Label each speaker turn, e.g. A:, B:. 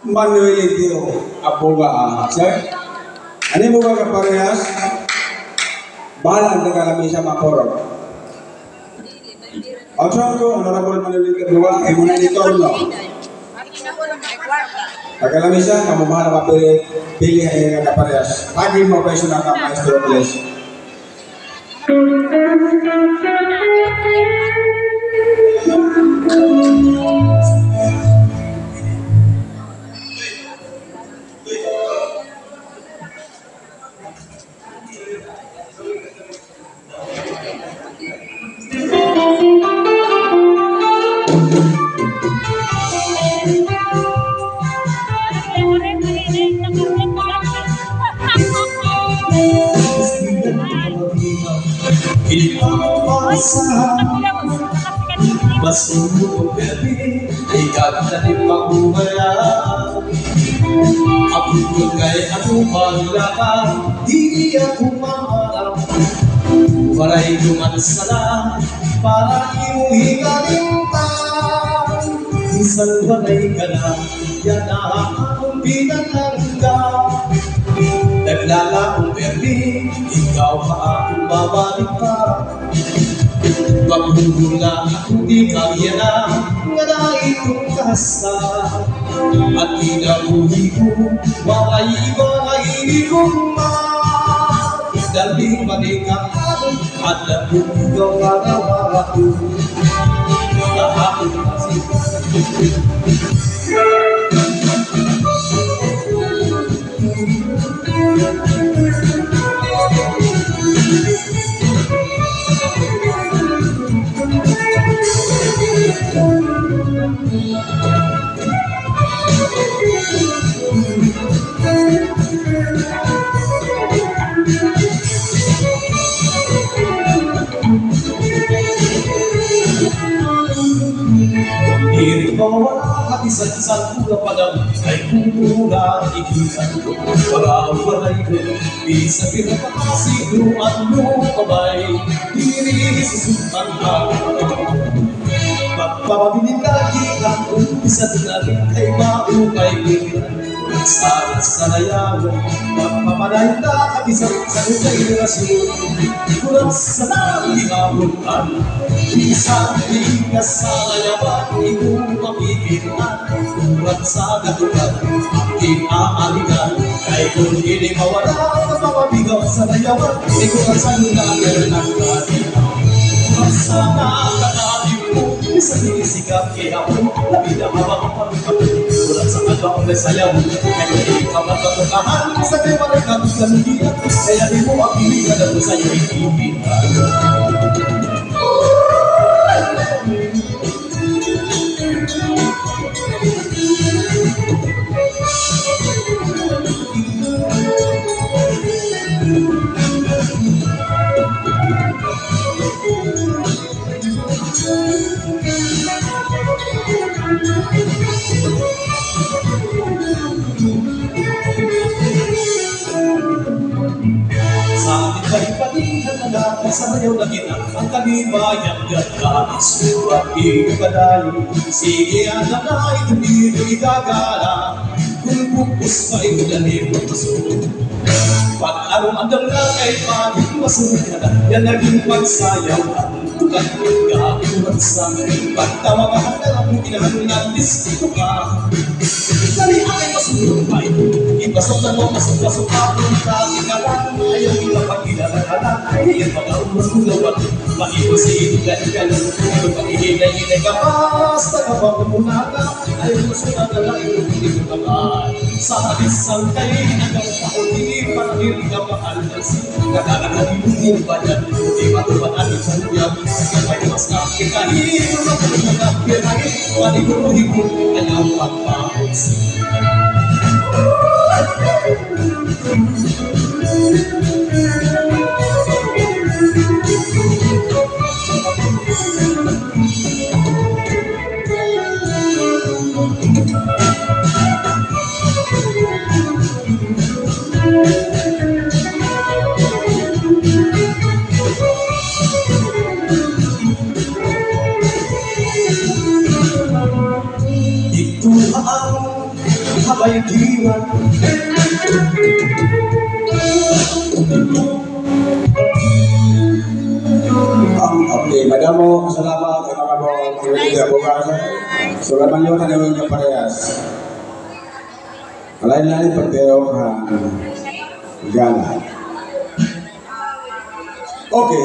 A: Manuelito Aboga. Sir, ano mo ka parehas? Bahala ang lamesa makorog. Ang ko, Honorable Manuelito Aboga, ay muna nito, no? Pagkalamisa, kamu bahala mapili ay kaparehas. Pagi mo pa isunang ka, Maestro Bless.
B: Masuk gabi, ikat dari pagubaya. Aku bergaya aku maglakad, di aku maharap. Waray dumansala, para iuhingalintang. Isang waray ka na, yan akong pinatangga. Naglala kong gabi, ikaw pa akong babalik pa. Pagmumula ako di kaya na nga naitong kasta. At tinabuhi ko, mga iba na hindi ko daling manikakalo at labong ikaw ang nawala ko. Nakakot kasi wala katisan-san pula padam ay kumula ikisan ko para walay ko bisa pinapakasig luan mo kabay diri susukan ako pagpapabilin lagi ako bisa tinagin kay maukay pikiran sa sanayawan pagpapadahin na kabisan sa kay relasyon kurang sa nang ikabutan isang liga sa layawan ikong mapikiran kurang sa gatulan aking aaligan kay kung hindi mawala mapapabigaw sa layawan ikong sa lunagan ng katihan kurang sa nakakaalim mo isa sinisikap kaya mo labida mabang kurang sa kagawang na sayaw kaya hindi ka matatukahan sa tewa ng kagugalugian kaya di mo mapibigan ako sa'yo ikibigan. Sa mayaw na kita ang kalibayang gagawis at ikakadayo sige anak na ito dito igagala kung pupus pa ito galing magpasunod pag-arong ang damla kay pagit masunod na yan naging pagsayaw ang tukat gagawin sa pagtawa ka hanggang ang pinahanungan distito ka dali aking masunod pa ito ipasok na mo masok-pasok ako kahit ka lang ayaw ipapagkilala ka lang hindi yung pag-aumos kung lawat mahipo sa ito ganyan ito pag-ihinay-hinay ka basta kapag umunaga ayaw masunod na lang ito hindi ko tamaan sa isang kayo hanggang pakunin para hindi ka makalasi nakakalimutin ba yan hindi matupan ang isang luyag may mas nakikahino na kung nakakiragin paniguruhin mo ayaw pagpakunsi. habay diwan.
A: Oke, madamo, salamat. Ano ka po? Hindi po ba? Sulat man yun, ano yung kaparehas? Lain-lain pagtero ka. Gana. Okay.